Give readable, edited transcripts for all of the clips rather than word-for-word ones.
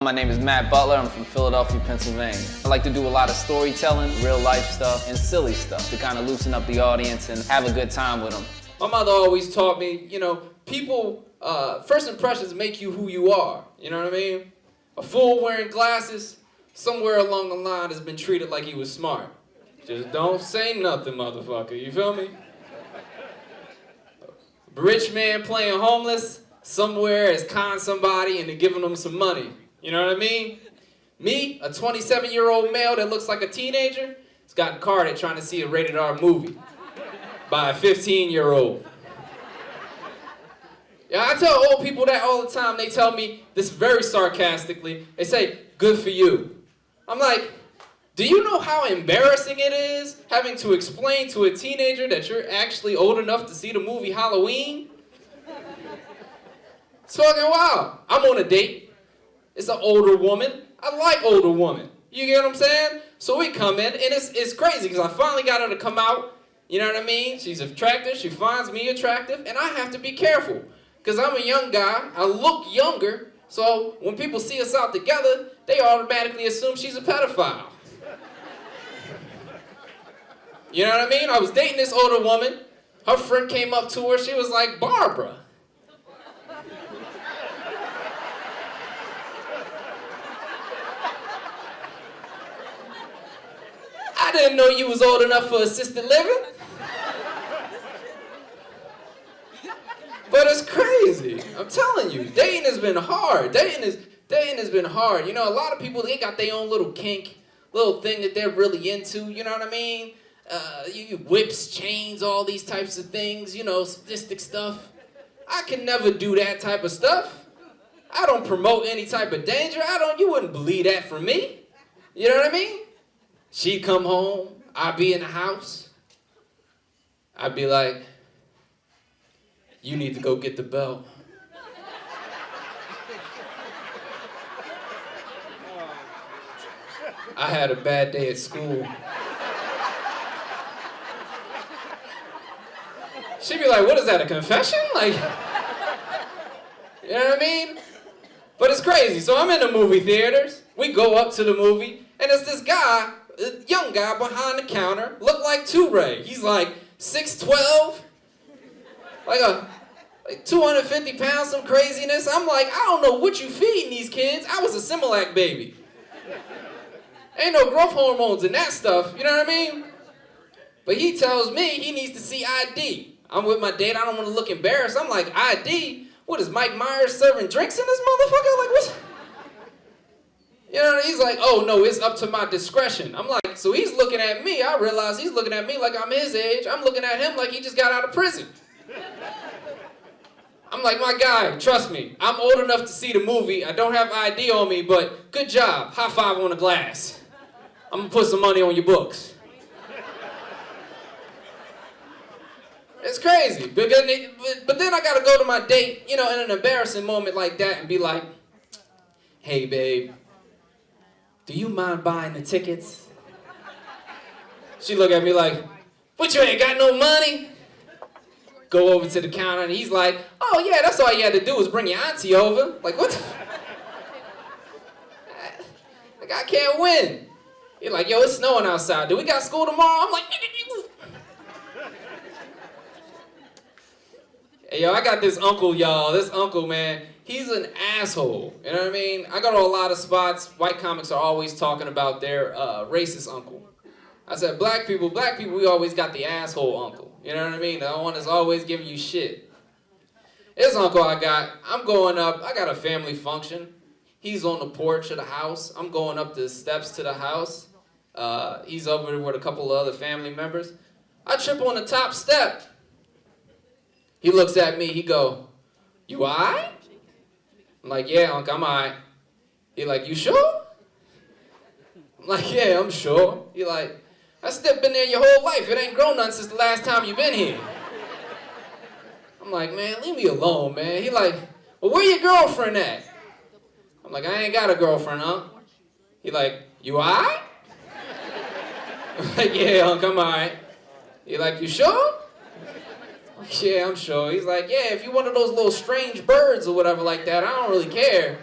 My name is Matt Butler. I'm from Philadelphia, Pennsylvania. I like to do a lot of storytelling, real life stuff, and silly stuff to kind of loosen up the audience and have a good time with them. My mother always taught me, people, first impressions make you who you are. You know what I mean? A fool wearing glasses, somewhere along the line has been treated like he was smart. Just don't say nothing, motherfucker. You feel me? A rich man playing homeless, somewhere has conned somebody into giving them some money. You know what I mean? Me, a 27-year-old male that looks like a teenager, has gotten carded trying to see a rated R movie by a 15-year-old. Yeah, I tell old people that all the time. They tell me this very sarcastically. They say, "Good for you." I'm like, do you know how embarrassing it is having to explain to a teenager that you're actually old enough to see the movie Halloween? It's fucking wild. I'm on a date. It's an older woman. I like older women. You get what I'm saying? So we come in, and it's crazy because I finally got her to come out. You know what I mean? She's attractive. She finds me attractive, and I have to be careful because I'm a young guy. I look younger, so when people see us out together, they automatically assume she's a pedophile. You know what I mean? I was dating this older woman. Her friend came up to her. She was like, "Barbara." I didn't know you was old enough for assisted living. But it's crazy. I'm telling you, dating has been hard. Dating has been hard. You know, a lot of people, they got their own little kink, little thing that they're really into. You know what I mean? Whips, chains, all these types of things. You know, sadistic stuff. I can never do that type of stuff. I don't promote any type of danger. You wouldn't believe that from me. You know what I mean? She'd come home, I'd be in the house. I'd be like, "You need to go get the belt." I had a bad day at school. She'd be like, "What is that, a confession?" Like, you know what I mean? But it's crazy. So I'm in the movie theaters. We go up to the movie, and it's this guy, a young guy behind the counter, looked like Toure. He's like 6'12", like 250 pounds, some craziness. I'm like, I don't know what you feeding these kids. I was a Similac baby. Ain't no growth hormones in that stuff, you know what I mean? But he tells me he needs to see ID. I'm with my date, I don't want to look embarrassed. I'm like, ID? What is Mike Myers serving drinks in this motherfucker? Like, what? You know, he's like, "Oh no, it's up to my discretion." I'm like, so he's looking at me. I realize he's looking at me like I'm his age. I'm looking at him like he just got out of prison. I'm like, "My guy, trust me, I'm old enough to see the movie. I don't have ID on me, but good job. High five on the glass. I'm gonna put some money on your books." It's crazy. But then I gotta go to my date, in an embarrassing moment like that and be like, "Hey, babe, do you mind buying the tickets?" She look at me like, "What, you ain't got no money?" Go over to the counter and he's like, "Oh yeah, that's all you had to do was bring your auntie over." Like, what the? Like, I can't win. He's like, "Yo, it's snowing outside. Do we got school tomorrow?" I'm like, "Hey, yo, I got this uncle, y'all. This uncle, man, he's an asshole." You know what I mean? I go to a lot of spots. White comics are always talking about their racist uncle. I said, black people, we always got the asshole uncle. You know what I mean? The one that's always giving you shit. This uncle I'm going up. I got a family function. He's on the porch of the house. I'm going up the steps to the house. He's over there with a couple of other family members. I trip on the top step. He looks at me, he go, "You all right?" I'm like, "Yeah, Unc, I'm all right." He like, "You sure?" I'm like, "Yeah, I'm sure." He like, "I still been there your whole life. It ain't grown none since the last time you been here." I'm like, "Man, leave me alone, man." He like, "Well, where your girlfriend at?" I'm like, "I ain't got a girlfriend, Unc." He like, "You all right?" I'm like, "Yeah, Unc, I'm all right." He like, "You sure?" Yeah, I'm sure. He's like, "Yeah, if you're one of those little strange birds or whatever like that, I don't really care."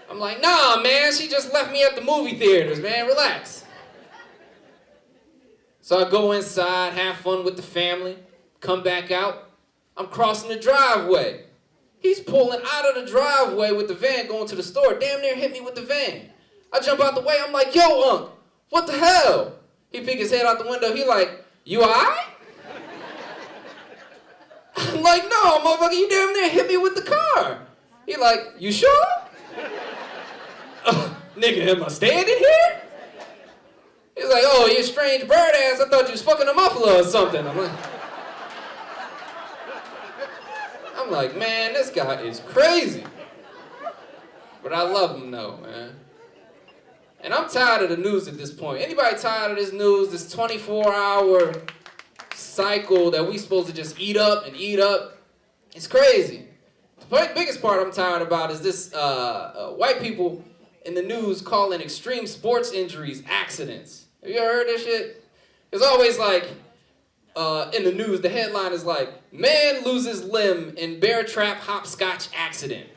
I'm I'm like, nah, man, she just left me at the movie theaters, man, relax. So I go inside, have fun with the family, come back out. I'm crossing the driveway. He's pulling out of the driveway with the van going to the store, damn near hit me with the van. I jump out the way, I'm like, yo, Unc, what the hell? He peek his head out the window, he like, you alright? I'm like, no, motherfucker, you damn near hit me with the car. He like, you sure? Nigga, am I standing here? He's like, oh, you strange bird ass, I thought you was fucking a muffler or something. I'm like, man, this guy is crazy. But I love him though, man. And I'm tired of the news at this point. Anybody tired of this news, this 24-hour cycle that we supposed to just eat up and eat up? It's crazy. The biggest part I'm tired about is this white people in the news calling extreme sports injuries accidents. Have you ever heard this shit? It's always like, in the news, the headline is like, man loses limb in bear trap hopscotch accident.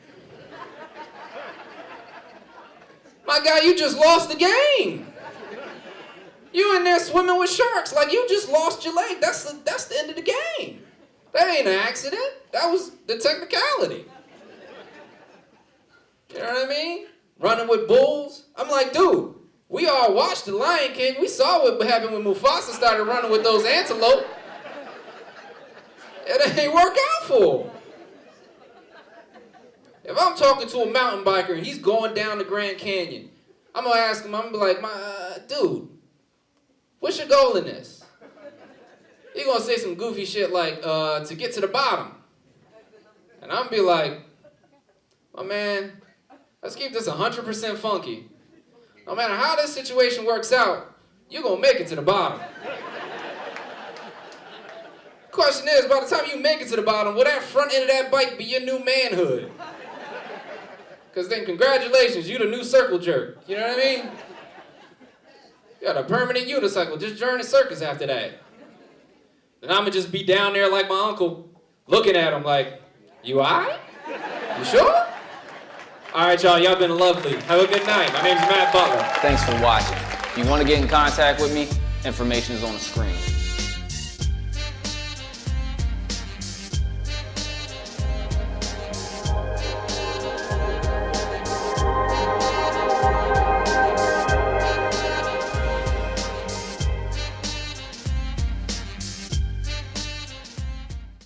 My guy, you just lost the game. You in there swimming with sharks like you just lost your leg. That's the end of the game. That ain't an accident. That was the technicality. You know what I mean? Running with bulls. I'm like, dude, we all watched The Lion King. We saw what happened when Mufasa started running with those antelope. It ain't work out for him. If I'm talking to a mountain biker and he's going down the Grand Canyon, I'm gonna ask him, I'm gonna be like, dude, what's your goal in this? He's gonna say some goofy shit like, to get to the bottom. And I'm gonna be like, my man, let's keep this 100% funky. No matter how this situation works out, you're gonna make it to the bottom. Question is, by the time you make it to the bottom, will that front end of that bike be your new manhood? Because then congratulations, you the new circle jerk. You know what I mean? You got a permanent unicycle, just join the circus after that. And I'm gonna just be down there like my uncle, looking at him like, you alright? You sure? Alright, y'all been lovely. Have a good night. My name's Matt Butler. Thanks for watching. If you want to get in contact with me, information is on the screen.